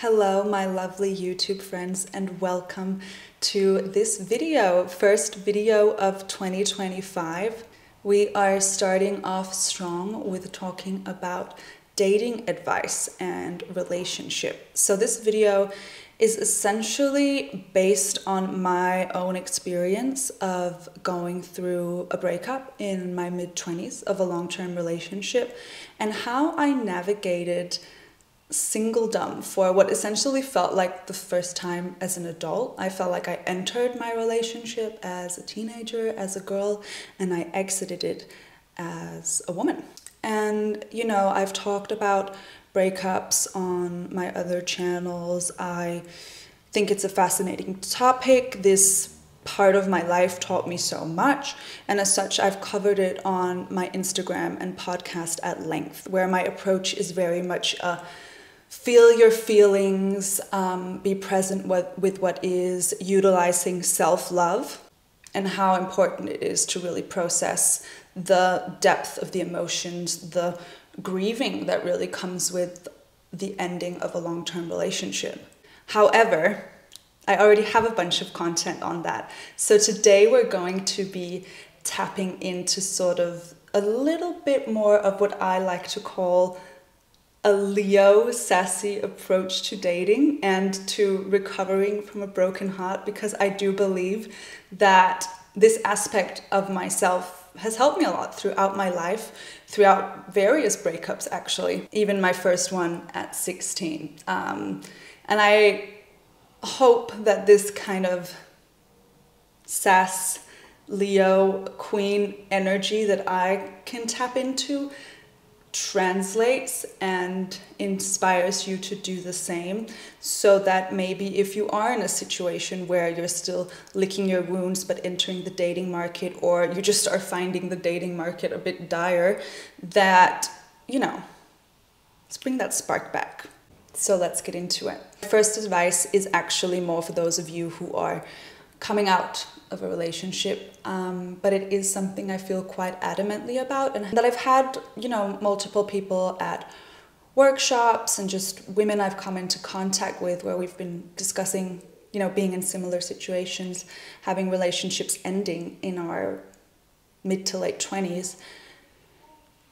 Hello, my lovely YouTube friends, and welcome to this video, first video of 2025. We are starting off strong with talking about dating advice and relationship. So this video is essentially based on my own experience of going through a breakup in my mid-20s of a long-term relationship and how I navigated singledom for what essentially felt like the first time as an adult. I felt like I entered my relationship as a teenager, as a girl, and I exited it as a woman. And I've talked about breakups on my other channels. I think it's a fascinating topic. This part of my life taught me so much, and as such I've covered it on my Instagram and podcast at length, where my approach is very much a feel your feelings, be present with what is, utilizing self-love, and how important it is to really process the depth of the emotions, the grieving that really comes with the ending of a long-term relationship. However, I already have a bunch of content on that. So today we're going to be tapping into sort of a little bit more of what I like to call a Leo sassy approach to dating and to recovering from a broken heart, because I do believe that this aspect of myself has helped me a lot throughout my life, throughout various breakups actually, even my first one at 16. And I hope that this kind of sass, Leo, queen energy that I can tap into translates and inspires you to do the same, so that maybe if you are in a situation where you're still licking your wounds but entering the dating market, or you just are finding the dating market a bit dire, that, let's bring that spark back. So let's get into it. First advice is actually more for those of you who are coming out of a relationship, but it is something I feel quite adamantly about, and that I've had, multiple people at workshops and just women I've come into contact with where we've been discussing, being in similar situations, having relationships ending in our mid to late 20s,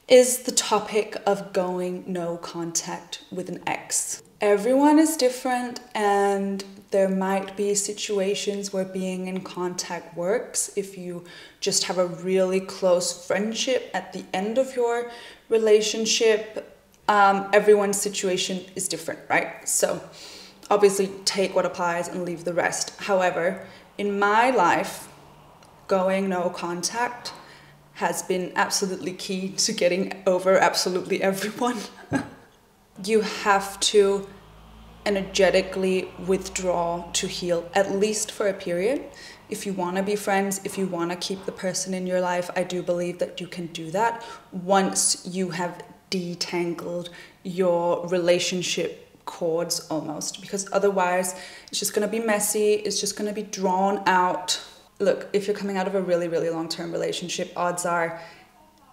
is the topic of going no contact with an ex. Everyone is different, and there might be situations where being in contact works if you just have a really close friendship at the end of your relationship. Everyone's situation is different, right? So obviously take what applies and leave the rest. However, in my life, going no contact has been absolutely key to getting over absolutely everyone. You have to energetically withdraw to heal, at least for a period. If you want to be friends, if you want to keep the person in your life, I do believe that you can do that once you have detangled your relationship cords almost, because otherwise it's just going to be messy, it's just going to be drawn out. Look, if you're coming out of a really, really long-term relationship, odds are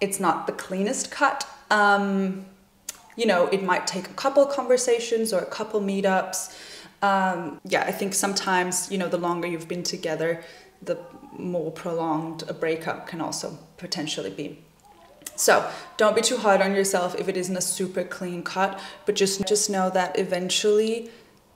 it's not the cleanest cut. It might take a couple conversations or a couple meetups. I think sometimes, the longer you've been together, the more prolonged a breakup can also potentially be. So don't be too hard on yourself if it isn't a super clean cut, but just know that eventually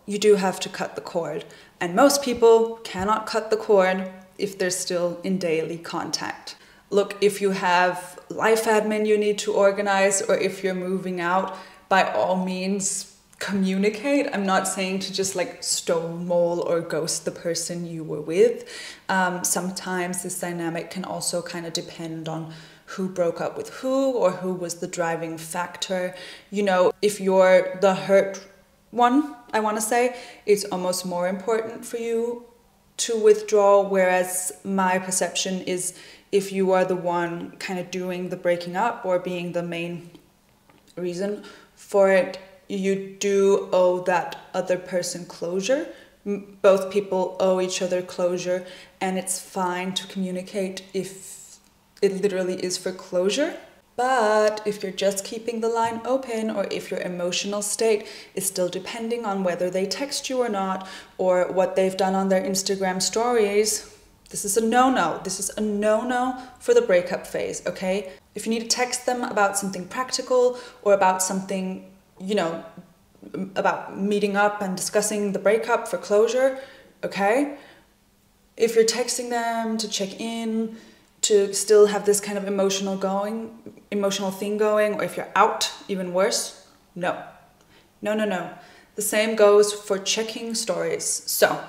you do have to cut the cord. And most people cannot cut the cord if they're still in daily contact. Look, if you have life admin you need to organize, or if you're moving out, by all means communicate. I'm not saying to just stonewall or ghost the person you were with. Sometimes this dynamic can also kind of depend on who broke up with who, or who was the driving factor. If you're the hurt one, I want to say, it's almost more important for you to withdraw, whereas my perception is if you are the one kind of doing the breaking up or being the main reason for it, you do owe that other person closure. Both people owe each other closure, and it's fine to communicate if it literally is for closure. But if you're just keeping the line open, or if your emotional state is still depending on whether they text you or not, or what they've done on their Instagram stories, this is a no-no. This is a no-no for the breakup phase, okay? If you need to text them about something practical, or about something, you know, about meeting up and discussing the breakup for closure, okay? If you're texting them to check in, to still have this kind of emotional thing going, or if you're out, even worse, no. No, no, no. The same goes for checking stories. So,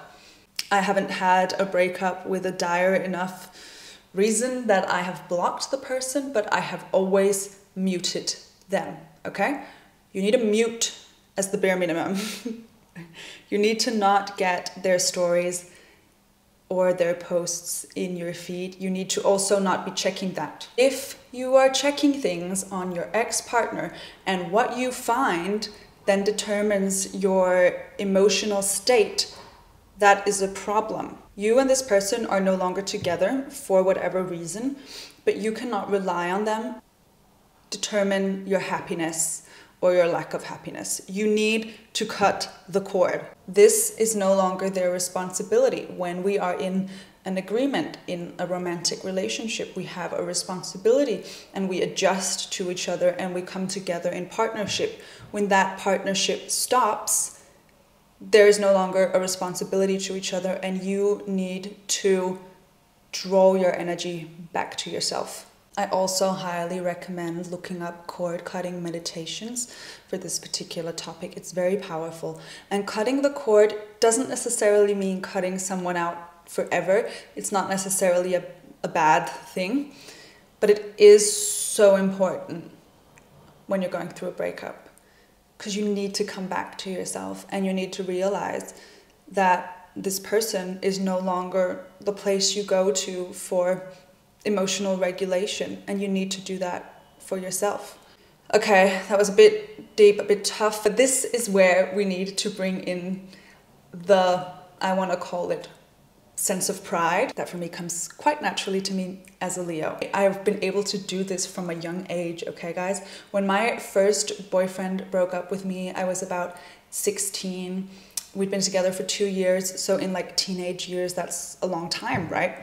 I haven't had a breakup with a dire enough reason that I have blocked the person, but I have always muted them, okay? You need to mute as the bare minimum. You need to not get their stories or their posts in your feed. You need to also not be checking that. If you are checking things on your ex-partner and what you find then determines your emotional state, that is a problem. You and this person are no longer together for whatever reason, but you cannot rely on them to determine your happiness or your lack of happiness. You need to cut the cord. This is no longer their responsibility. When we are in an agreement, in a romantic relationship, we have a responsibility and we adjust to each other and we come together in partnership. When that partnership stops, there is no longer a responsibility to each other, and you need to draw your energy back to yourself. I also highly recommend looking up cord cutting meditations for this particular topic. It's very powerful. And cutting the cord doesn't necessarily mean cutting someone out forever. It's not necessarily a bad thing, but it is so important when you're going through a breakup, because you need to come back to yourself and you need to realize that this person is no longer the place you go to for emotional regulation, and you need to do that for yourself. Okay, that was a bit deep, a bit tough, but this is where we need to bring in the, I want to call it, sense of pride. That for me comes quite naturally to me as a Leo. I've been able to do this from a young age, okay guys? When my first boyfriend broke up with me, I was about 16. We'd been together for 2 years, so in like teenage years, that's a long time, right?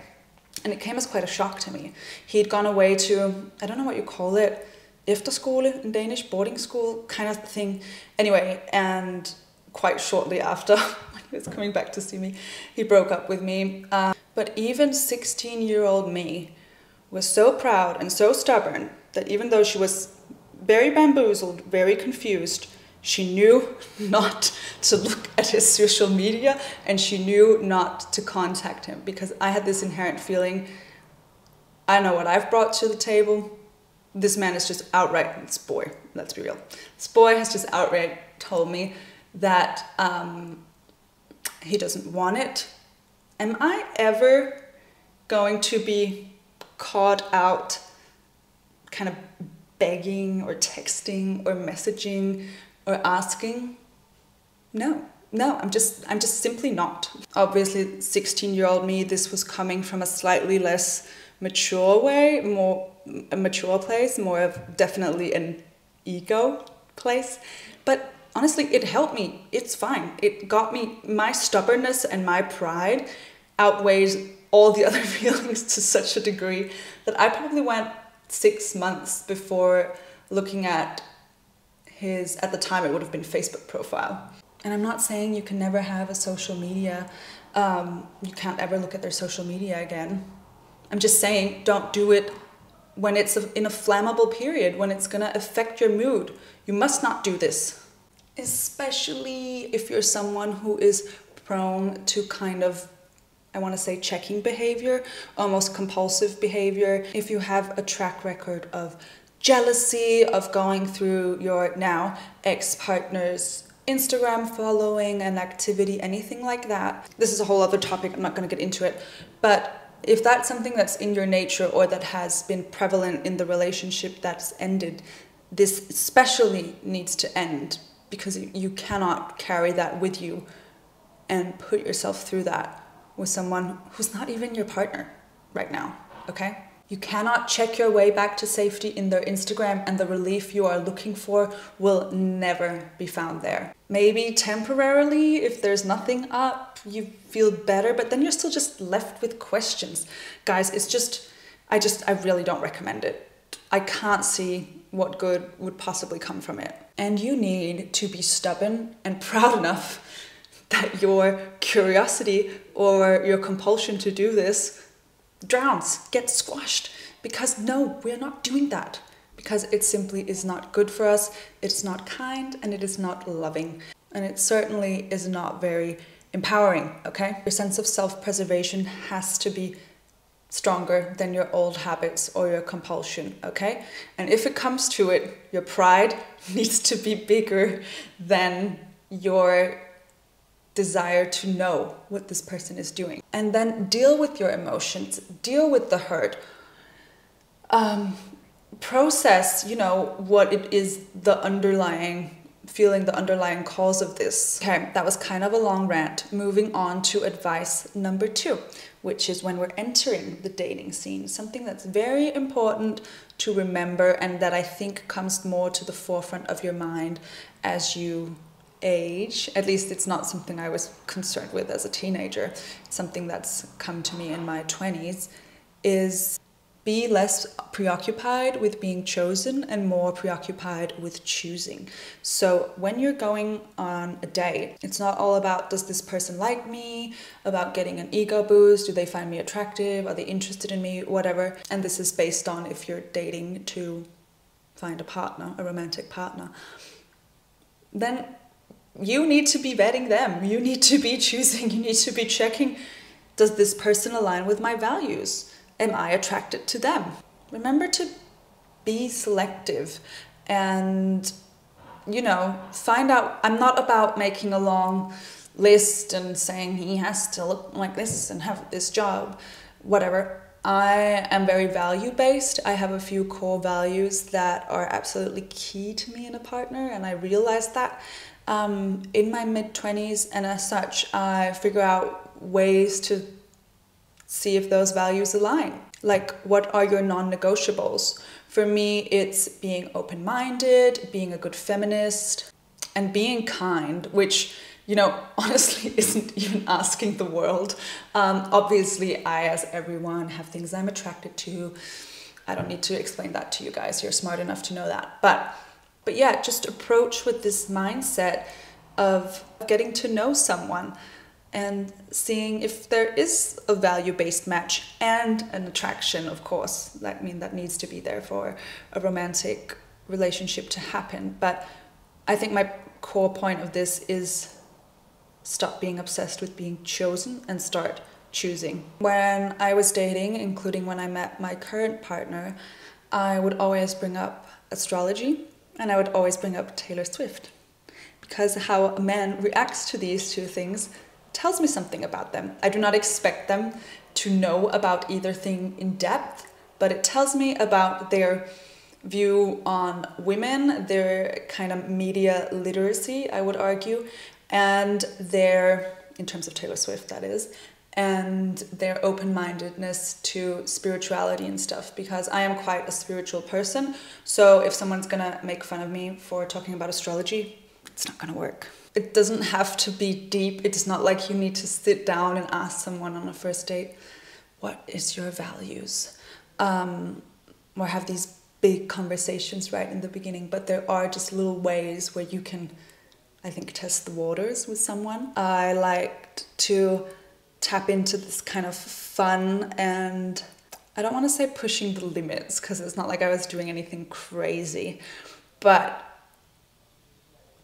And it came as quite a shock to me. He'd gone away to, I don't know what you call it, efterskole in Danish, boarding school kind of thing. Anyway, and quite shortly after, when he was coming back to see me, he broke up with me. But even 16-year-old me was so proud and so stubborn that even though she was very bamboozled, very confused, she knew not to look at his social media, and she knew not to contact him, because I had this inherent feeling, I know what I've brought to the table. This man is just outright, this boy, let's be real. This boy has just outright told me that he doesn't want it. Am I ever going to be caught out kind of begging or texting or messaging or asking? No, I'm just simply not. Obviously, 16-year-old me, this was coming from a slightly less mature way, more a mature place, more of definitely an ego place. But honestly, it helped me. It's fine. It got me, my stubbornness and my pride outweighs all the other feelings to such a degree that I probably went 6 months before looking at his, at the time it would have been Facebook profile. And I'm not saying you can never have a social media, you can't ever look at their social media again. I'm just saying, don't do it when it's in a flammable period, when it's gonna affect your mood. You must not do this. Especially if you're someone who is prone to kind of, I want to say, checking behavior, almost compulsive behavior. If you have a track record of jealousy, of going through your now ex-partner's Instagram following and activity, anything like that. This is a whole other topic, I'm not going to get into it. But if that's something that's in your nature or that has been prevalent in the relationship that's ended, this especially needs to end, because you cannot carry that with you and put yourself through that with someone who's not even your partner right now, okay? You cannot check your way back to safety in their Instagram, and the relief you are looking for will never be found there. Maybe temporarily, if there's nothing up, you feel better, but then you're still just left with questions. Guys, I really don't recommend it. I can't see what good would possibly come from it. And you need to be stubborn and proud enough that your curiosity or your compulsion to do this drowns, gets squashed. Because no, we're not doing that. Because it simply is not good for us, it's not kind, and it is not loving. And it certainly is not very empowering, okay? Your sense of self-preservation has to be stronger than your old habits or your compulsion, okay? And if it comes to it, your pride needs to be bigger than your desire to know what this person is doing. And then deal with your emotions, deal with the hurt, process, what it is, the underlying feeling, the underlying cause of this. Okay, that was kind of a long rant. Moving on to advice number 2, which is when we're entering the dating scene, something that's very important to remember and that I think comes more to the forefront of your mind as you age. At least it's not something I was concerned with as a teenager. It's something that's come to me in my 20s, is be less preoccupied with being chosen and more preoccupied with choosing. So when you're going on a date, it's not all about, does this person like me, about getting an ego boost, do they find me attractive, are they interested in me, whatever. And this is based on if you're dating to find a partner, a romantic partner. Then you need to be vetting them. You need to be choosing. You need to be checking, does this person align with my values? Am I attracted to them? Remember to be selective and, find out. I'm not about making a long list and saying he has to look like this and have this job, whatever. I am very value-based. I have a few core values that are absolutely key to me in a partner, and I realized that in my mid-20s, and as such, I figure out ways to see if those values align. Like, what are your non-negotiables? For me, it's being open-minded, being a good feminist, and being kind, which, honestly isn't even asking the world. Obviously, I, as everyone, have things I'm attracted to. I don't need to explain that to you guys. You're smart enough to know that. But yeah, just approach with this mindset of getting to know someone and seeing if there is a value-based match and an attraction, of course. That needs to be there for a romantic relationship to happen. But I think my core point of this is stop being obsessed with being chosen and start choosing. When I was dating, including when I met my current partner, I would always bring up astrology and I would always bring up Taylor Swift, because how a man reacts to these two things tells me something about them. I do not expect them to know about either thing in depth, but it tells me about their view on women, their kind of media literacy, I would argue, and in terms of Taylor Swift, that is, and their open-mindedness to spirituality and stuff, because I am quite a spiritual person. So if someone's gonna make fun of me for talking about astrology, it's not gonna work. It doesn't have to be deep. It's not like you need to sit down and ask someone on a first date, what is your values? Or have these big conversations right in the beginning. But there are just little ways where you can, I think, test the waters with someone. I liked to tap into this kind of fun, and I don't want to say pushing the limits, because it's not like I was doing anything crazy. But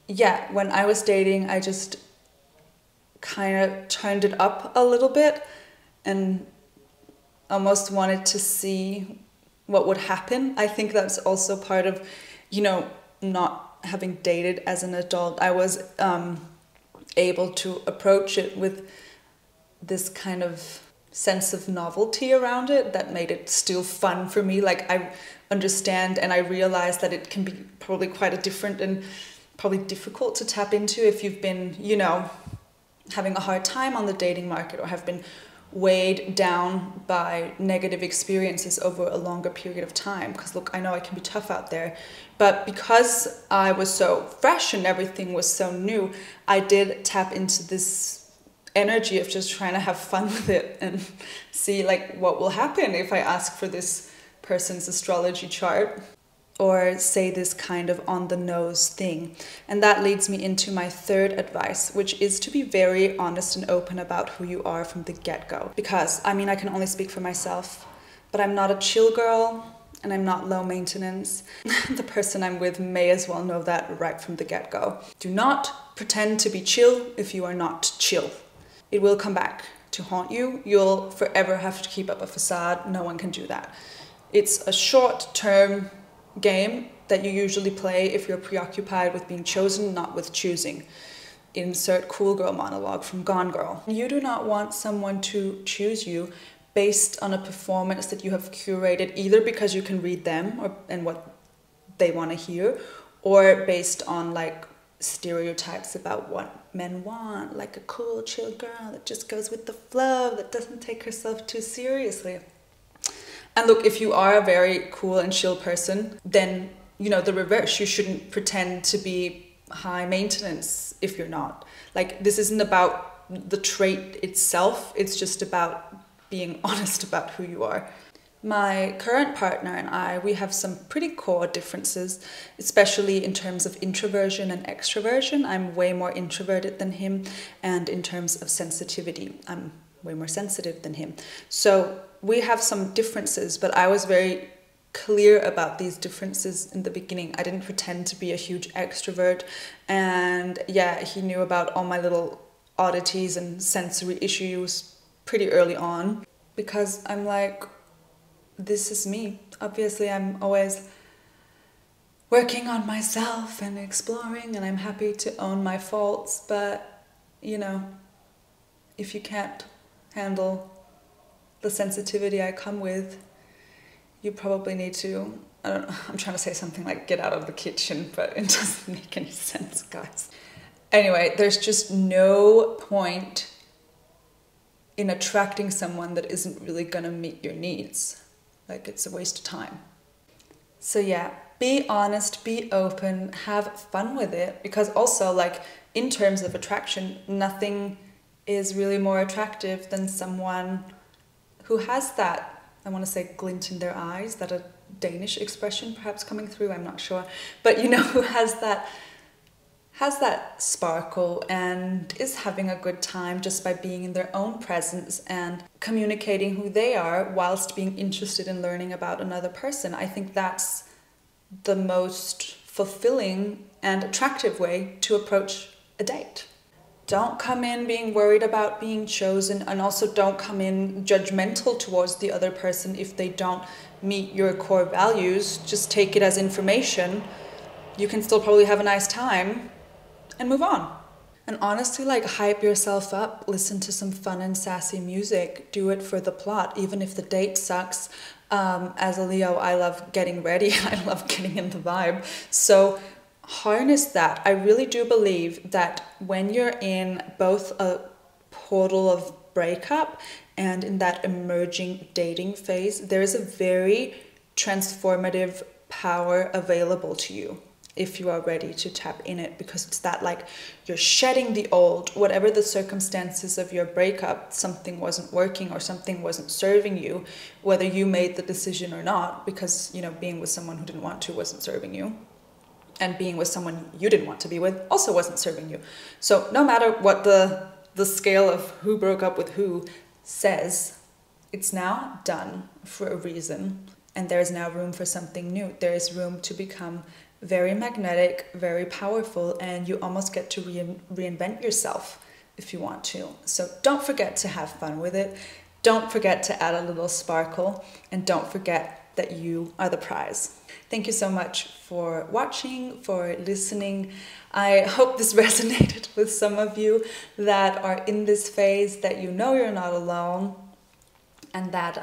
yeah, when I was dating, I just kind of turned it up a little bit and almost wanted to see what would happen. I think that's also part of, not having dated as an adult. I was able to approach it with this kind of sense of novelty around it that made it still fun for me. Like, I understand and I realize that it can be probably quite a different and probably difficult to tap into if you've been, having a hard time on the dating market or have been weighed down by negative experiences over a longer period of time. Because look, I know it can be tough out there, but because I was so fresh and everything was so new, I did tap into this energy of just trying to have fun with it and see like what will happen if I ask for this person's astrology chart or say this kind of on the nose thing. And that leads me into my third advice, which is to be very honest and open about who you are from the get-go. Because I mean, I can only speak for myself, but I'm not a chill girl and I'm not low maintenance. The person I'm with may as well know that right from the get-go. Do not pretend to be chill if you are not chill. It will come back to haunt you. You'll forever have to keep up a facade. No one can do that. It's a short-term game that you usually play if you're preoccupied with being chosen, not with choosing. Insert cool girl monologue from Gone Girl. You do not want someone to choose you based on a performance that you have curated, either because you can read them and what they want to hear, or based on like stereotypes about what men want, like a cool, chill girl that just goes with the flow, that doesn't take herself too seriously. And look, if you are a very cool and chill person, then, you know, the reverse. You shouldn't pretend to be high maintenance if you're not. Like, this isn't about the trait itself. It's just about being honest about who you are. My current partner and I, we have some pretty core differences, especially in terms of introversion and extroversion. I'm way more introverted than him, and in terms of sensitivity, I'm way more sensitive than him. So we have some differences, but I was very clear about these differences in the beginning. I didn't pretend to be a huge extrovert, and yeah, he knew about all my little oddities and sensory issues pretty early on, because I'm like, this is me. Obviously, I'm always working on myself and exploring, and I'm happy to own my faults, but, you know, if you can't handle the sensitivity I come with, you probably need to, I don't know, I'm trying to say something like get out of the kitchen, but it doesn't make any sense, guys. Anyway, there's just no point in attracting someone that isn't really gonna meet your needs. Like, it's a waste of time. So yeah, be honest, be open, have fun with it, because also, like, in terms of attraction, nothing is really more attractive than someone who has that, I want to say glint in their eyes, that a Danish expression perhaps coming through, I'm not sure, but you know, who has that sparkle and is having a good time just by being in their own presence and communicating who they are whilst being interested in learning about another person. I think that's the most fulfilling and attractive way to approach a date. Don't come in being worried about being chosen, and also don't come in judgmental towards the other person if they don't meet your core values. Just take it as information. You can still probably have a nice time and move on. And honestly, like, hype yourself up, listen to some fun and sassy music, do it for the plot, even if the date sucks. As a Leo, I love getting ready, I love getting in the vibe. So harness that. I really do believe that when you're in both a portal of breakup and in that emerging dating phase, there is a very transformative power available to you if you are ready to tap in it, because it's that, like, you're shedding the old, whatever the circumstances of your breakup, something wasn't working or something wasn't serving you, whether you made the decision or not, because, you know, being with someone who didn't want to wasn't serving you, and being with someone you didn't want to be with also wasn't serving you. So no matter what the scale of who broke up with who says, it's now done for a reason, and there is now room for something new. There is room to become very magnetic, very powerful, and you almost get to reinvent yourself if you want to. So don't forget to have fun with it. Don't forget to add a little sparkle, and don't forget that you are the prize. Thank you so much for watching, for listening. I hope this resonated with some of you that are in this phase, that you know you're not alone, and that,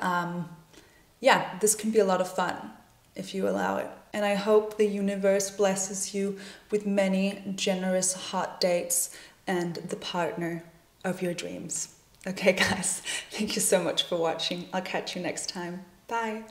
yeah, this can be a lot of fun if you allow it. And I hope the universe blesses you with many generous hot dates and the partner of your dreams. Okay, guys, thank you so much for watching. I'll catch you next time. Bye.